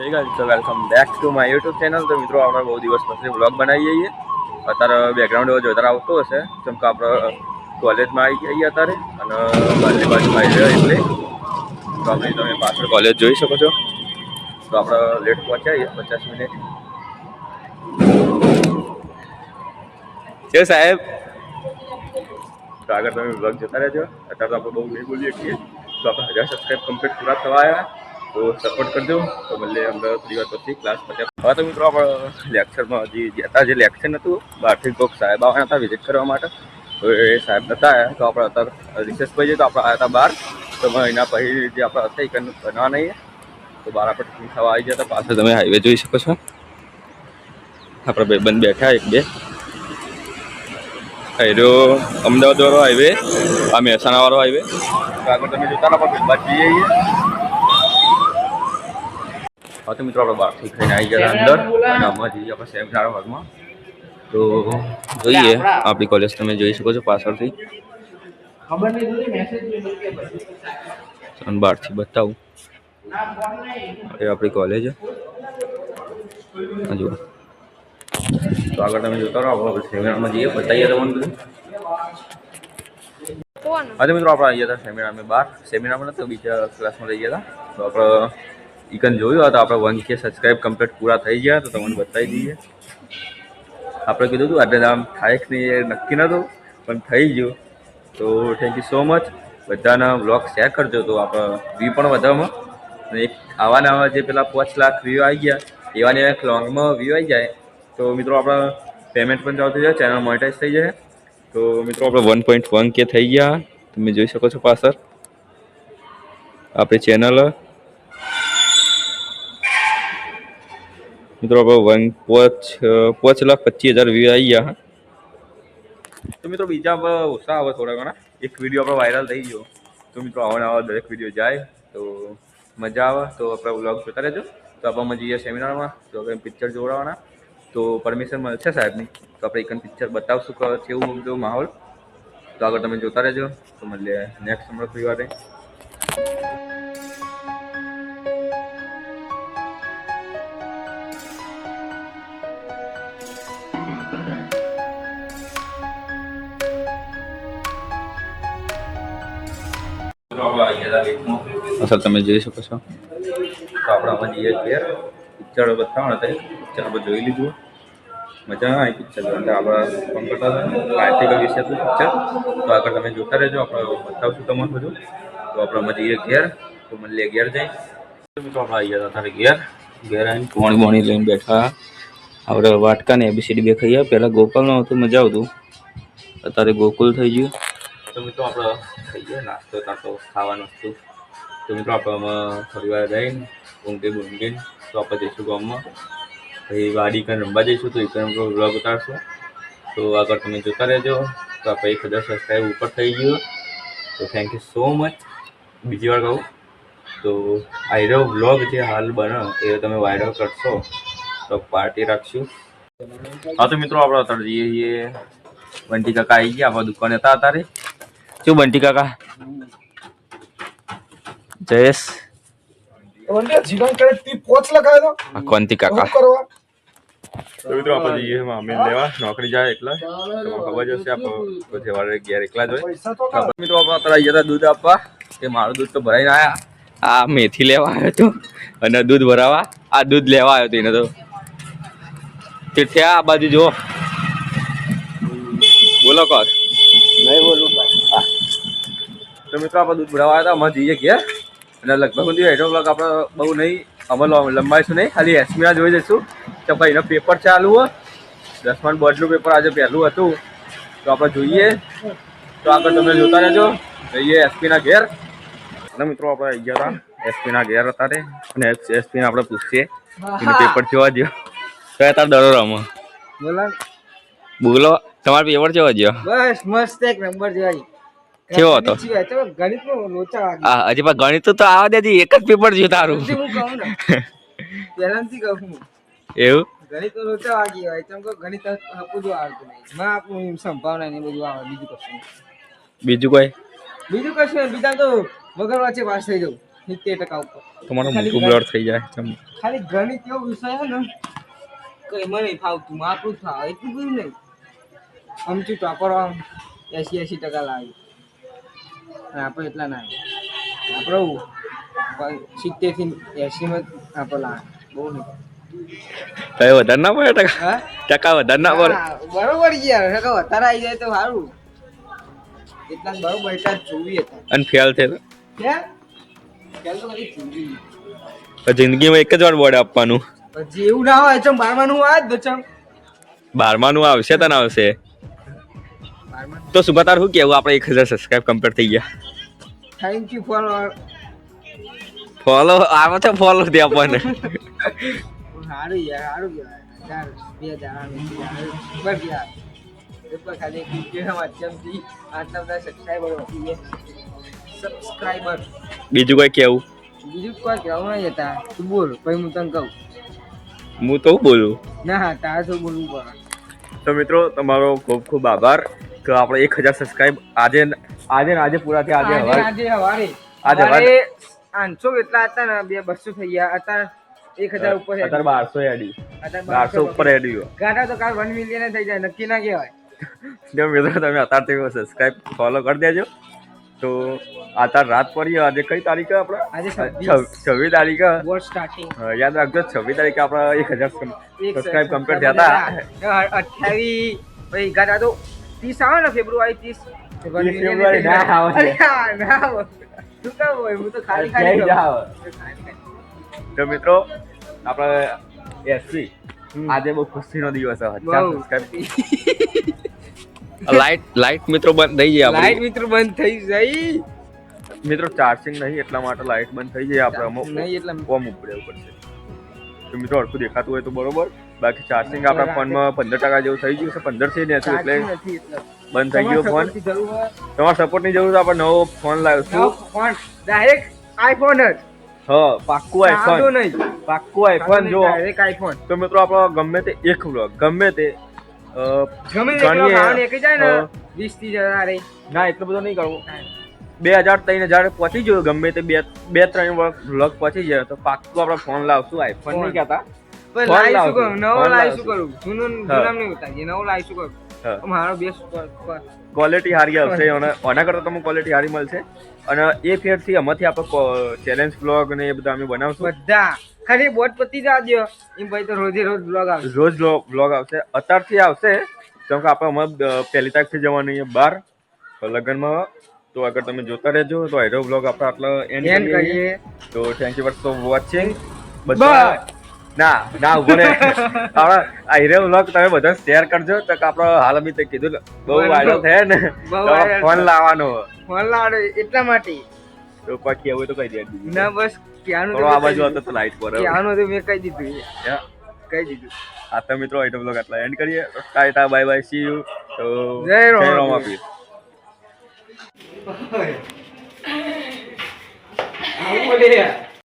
ठीक है तो welcome back to my YouTube channel. तो मित्रों આપણે બહુ દિવસ પછી વ્લોગ બનાવીએ છીએ। અત્યારે બેકગ્રાઉન્ડ એવો જોતા આવતો હશે કેમ કે આપણે કોલેજમાં આવી ગયા અત્યારે અને બાજુ બાજુમાં આવી રહ્યા એટલે તો આપણે તમે પાછળ કોલેજ જોઈ શકો છો। તો આપણે લેટ પહોંચ્યા 50 મિનિટ છે સાહેબ। તો આગળ તમે વ્લોગ જોતા રહેજો। અત્યારે તો આપણે બહુ નહીં બોલીએ છીએ તો આપણે 1000 સબસ્ક્રાઈબ કમ્પ્લીટ પૂરા થવા આવ્યા તો સપોર્ટ કરજો। તો મળીએ અમે થોડી વાર પછી ક્લાસ પછી। હવે તો મિત્રો આપણે લેક્ચરમાં હજી જતા જે લેક્ચર નહોતું બહારથી કોઈક સાહેબ આવવાના હતા વિઝિટ કરવા માટે। તો એ સાહેબ નહોતા આવ્યા તો આપણે અત્યારે રિસેસ પછી તો આપણે આવ્યા હતા બહાર। તો એના પછી જે આપણે હતા એ બનાવવા નહીં તો બહાર આપણે ટિફિન ખાવા આવી ગયા હતા। પાછળ તમે હાઈવે જોઈ શકો છો। આપણા ભાઈબંધ બેઠા એક બે હેરો અમદાવાદ વાળો હાઈવે આ મહેસાણા વાળો હાઈવે આગળ તમે જોતા રહો આપણે બાદ જઈએ છીએ। હા તો મિત્રો આપણે બહારથી ખાઈને આવી ગયા અંદર અને અમે જઈએ આપણે સેમિનાર હોલમાં। તો જોઈએ આપણી કોલેજ તમે જોઈ શકો છો પાછળથી બહારથી બતાવું એ આપણી કોલેજ જુઓ। તો આગળ તમે જોતા રહો આપણે સેમિનારમાં જઈએ બતાવીએ તમને બધું। હા તો મિત્રો આપણે આવી ગયા હતા સેમિનારમાં બહાર સેમિનારમાં નહોતું બીજા ક્લાસમાં લઈ ગયા હતા। તો આપણે ઈકન જોયું હતું આપણે 1K સબસ્ક્રાઈબ કમ્પ્લીટ પૂરા થઈ ગયા તો તમને બતાવી દઈએ। આપણે કીધું હતું એટલે આમ થાય કે નહીં એ નક્કી નહોતું પણ થઈ ગયું। તો થેન્ક યુ સો મચ બધાના બ્લોગ શેર કરજો તો આપણે વ્યૂ પણ વધારમાં અને એક આવા જે પેલા 5 લાખ વ્યૂ આવી ગયા એવાની એક લોંગમાં વ્યૂ આવી જાય તો મિત્રો આપણે પેમેન્ટ પણ ચાલુ થઈ જાય ચેનલ મોનેટાઈઝ થઈ જાય। તો મિત્રો આપણે 1.1K થઈ ગયા તમે જોઈ શકો છો પાછળ આપણી ચેનલ। મિત્રો આપણે 5,25,000 વ્યૂ આવી ગયા। તો મિત્રો બીજા ઓછા આવે થોડા ઘણા એક વિડીયો આપણો વાયરલ થઈ ગયો તો મિત્રો આવા દરેક વિડીયો જાય તો મજા આવે। તો આપણે વ્લોગ જોતા રહેજો। તો આપણે જઈએ સેમિનારમાં તો આપણે પિક્ચર જોડાવાના તો પરમિશન મળશે સાહેબની તો આપણે એક પિક્ચર બતાવશું કે કેવું બધું માહોલ। તો આગળ તમે જોતા રહેજો તો મળીએ નેક્સ્ટ હમણાં ફ્રી વારે। અસર તમે જોઈ શકો છો। તો આપણે આમાં જઈએ ઘેર પિક્ચર બતાવવાના હતા પિક્ચર આપણે જોઈ લીધું મજા આવી પિક્ચર આપણે ફોન કરતા હતા આર્ટિકલ વિશે હતું પિક્ચર। તો આગળ તમે જોતા રહેજો આપણે બતાવશું તમને બધું। તો આપણે આમાં જઈએ ઘેર તો મળીએ ઘેર જઈ મિત્રો આપણે આવી ગયા હતા ઘેર આવીને પોણી લઈને બેઠા આપણે વાટકા ને ABCD બે ખાઈએ। પહેલાં ગોપાલનું હતું મજા આવતું અત્યારે ગોકુલ થઈ ગયું। તો મિત્રો આપણે ખાઈએ નાસ્તો તાતો ખાવાનું હતું તો મિત્રો આપણે થોડી વાર રહીને ઊંઘીને તો આપણે જઈશું ગામમાં પછી વાડી કંઈ રમવા જઈશું તો એ પણ વ્લોગ ઉતારશું। તો આગળ તમે જોતા રહેજો। તો આપણે 1000 સબસ્ક્રાઈબ ઉપર થઈ ગયું તો થેન્ક યુ સો મચ બીજી વાર કહું તો આઈરો વ્લોગ જે હાલ બને એ તમે વાયરલ કરશો તો પાર્ટી રાખશું। હા તો મિત્રો આપણે અત્યારે જઈએ છીએ બંટી કાકા આવી ગયા આપણા દુકાને હતા અત્યારે શું બંટી કાકા જયેશ કોંતી કાકા તો મિત્રો આપણે જઈએ મામી લેવા નોકરી જાય એકલા ખબર જશે આપણે વારે ઘેર એકલા જ હોય। મિત્રો આપણે અત્યારે આવી ગયા દૂધ આપવા કે મારું દૂધ તો ભરાઈને આવ્યા આ મેથી લેવા આવ્યો હતો અને દૂધ ભરાવા આ દૂધ લેવા આવ્યો હતો એને તો તીર્થ્યા આ બાજુ જુઓ બોલો કોણ નહીં બોલું તો મિત્રો આપણે દૂધ ભરાવા આવ્યા હતા અમે જઈએ ઘેર અને લગભગ સુધી હેઠો બ્લોગ આપણે બહુ નહીં અમે લંબાઈશું નહીં ખાલી એસમીના જોઈ જઈશું તો ભાઈ એનો પેપર ચાલુ હોય 10મા બોર્ડનું પેપર આજે પહેલું હતું તો આપણે જોઈએ તો આગળ તમે જોતા રહેજો જઈએ એસપીના ઘેર। અને મિત્રો આપણે આવી ગયા હતા એસપીના ઘેર અત્યારે અને એસપીને આપણે પૂછીએ એનું પેપર જોવા દો તો તાર દરો રમો બોલો તમારો પેપર જોવા દો બસ મસ્ત એક નંબર જોવાય કેવો હતો ગણિતનો લોચા વાગી હા હજી પણ ગણિત તો આવવા દેજે એક જ પેપર જોયું તારું હું કહું ને પહેલાથી કહું એવું ગણિતનો લોચા વાગી હોય તેમ કહો ગણિત બધું આવડતું નહીં માં આપણું સંભાવના ને બધું આવે બીજું કશું બીજું કશું બીજા તો વગર વાંચે પાસ થઈ જવું 70% ઉપર તમારો ખાલી મોટું બ્લર થઈ જાય ચમ. ખાલી ગણિત એવો વિષય છે ને કઈ મને નહીં ફાવતું મારું થાય એટલું બધું નહીં અમચું ટોપર 80% લાવી અને આપણે એટલા ના આપણે 70 થી 80 માં આપણે લાવે બહુ નહીં કઈ વધારે ના પડે ટકા હા ટકા વધારે ના પડે હા, બરોબર યાર ટકા વધારે આવી જાય તો સારું એટલા જ બરોબર એટલા જ જોઈએ હતા અને ફેલ છે તો ક્યાં ચાલ તો કદી જિંદગી જિંદગીમાં એક જ વાર બોર્ડ આપવાનું પછી એવું ના હોય ચમ બારમાનું આ જ બચમ 12માનું આવશે તને આવશે બારમા તો સુભા તાર શું કેવું આપણે 1000 સબસ્ક્રાઇબ કમ્પ્લીટ થઈ ગયા થેન્ક યુ ફોર ફોલો આવે છે ફોલો દે આપણને સારું યાર સારું કહેવાય 1000 2000 બસ યાર ઉપર ખાલી વિડીયોના માધ્યમથી આટલા બધા સબસ્ક્રાઈબર બીજું કોઈ કેવું બીજું કોઈ કહેવું નહીં હતા તું બોલ પછી હું તને કહું હું તો બોલું ના હા તારે શું બોલવું પડે તો મિત્રો તમારો ખૂબ ખૂબ આભાર કે આપણે 1000 સબસ્ક્રાઇબ આજે ને આજે પૂરા થયા આજે હવારે આજે હવારે આજે હવારે 500 કેટલા હતા ને 200 થઈ ગયા અત્યારે 1000 ઉપર છે અત્યારે 1200 એડી અત્યારે 1200 ઉપર એડી ગાડા તો કાલ 1 મિલિયન થઈ જાય નક્કી ના કહેવાય જો મિત્રો તમે અત્યારથી સબસ્ક્રાઇબ ફોલો કરી દેજો તો અત્યારે રાત પડી આજે કઈ તારીખ આપણે આજે 26 તારીખ વોટ સ્ટાર્ટિંગ યાદ રાખજો 26 તારીખે આપણે 1000 સબસ્ક્રાઇબ કમ્પ્લીટ થયા હતા 28 પછી ગાડા તો 30 આવે ને ફેબ્રુઆરી 30 ફેબ્રુઆરી ના આવે છે. ના આવે. શું કામ હોય હું તો ખાલી ખાલી ક્યાંય કહું. જાઓ. તો મિત્રો આપણે એસપી આજે બહુ ખુશીનો દિવસ છે બહુ. લાઈટ મિત્રો બંધ થઈ જાય લાઈટ આપણી મિત્રો બંધ થઈ જઈ મિત્રો ચાર્જિંગ નહીં એટલા માટે લાઈટ બંધ થઈ જાય આપણે અમુક નહીં એટલે ફોર્મ ઉપડે પડશે તો મિત્રો હરખું દેખાતું હોય તો બરોબર બાકી ચાર્જિંગ આપણા ફોનમાં 15% જેવું થઈ ગયું છે 15 છે ને એટલે ચાર્જિંગ નથી એટલે બંધ થઈ ગયો ફોન તમારા support ની જરૂર હોય તમારા સપોર્ટની જરૂર છે આપણે નવો ફોન લાવીશું નવો ફોન ડાયરેક્ટ આઈફોન જ હા પાક્કું સાદો આઈફોન નહીં પાક્કું આઈફોન જો ડાયરેક્ટ આઈફોન તો મિત્રો આપણો ગમે તે એક વ્લોગ ગમે તે ગમે તે ગણીએ, ખાવાનું એક જાય ને હા. 20 થી હજાર એ ના એટલું બધું નહીં કરવું 2000-3000 પહોંચી ગયો ગમે તે 2-3 વ્લોગ પહોંચી જાય તો પાક્કું આપણે ફોન લાવશું આઈફોન નહીં કહેતા પણ ફોન લાવીશું લાવશું. કરું નવો ફોન લાવીશું લાવશું. કરું જૂનું હા. જૂનામ નહીં ઉતારીએ નવો લાવીશું કરું હા. મારો બેસ્ટ ક્વોલિટી સારી આવશે આના કરતાં તમને ક્વોલિટી સારી મળશે અને એ ફેરથી આમાંથી આપણે ચેલેન્જ બ્લોગ ને એ બધા અમે બનાવશું બધા ખાલી બોટ પતી જવા દો એમ ભાઈ તો રોજે રોજ બ્લોગ આવશે રોજ બ્લોગ આવશે અત્યારથી આવશે કેમ કે આપણે હમણાં પહેલી તારીખથી જવાનું છે બહાર લગ્નમાં તો અગર તમે જોતા રહેજો તો હેરો બ્લોગ આપણે આટલા એન્ડ એન્ડ કરીએ કરીએ તો થેન્ક યુ ફોર વોચિંગ બધા ના ના ઉભો રે આપણા આ હીરો વ્લોગ તમે બધા શેર કરજો તો કે આપણે હાલ બી તે કીધું ને, બહુ વાયરલ થયા ને બહુ તો viral ફોન થયા. લાવવાનો ફોન લાવડે એટલા માટે તો કોઈ કેવું તો કહી દે ના બસ ક્યાંનું થોડો આ બાજુ હતો તો લાઈટ પર ક્યાંનું તો મેં કહી દીધું કહી દીધું આ તો મિત્રો આઈટમ બ્લોગ આટલા એન્ડ કરીએ Tata bye bye see you તો જય રોમાપીર. રોમાપીર. આવું બોલે યાર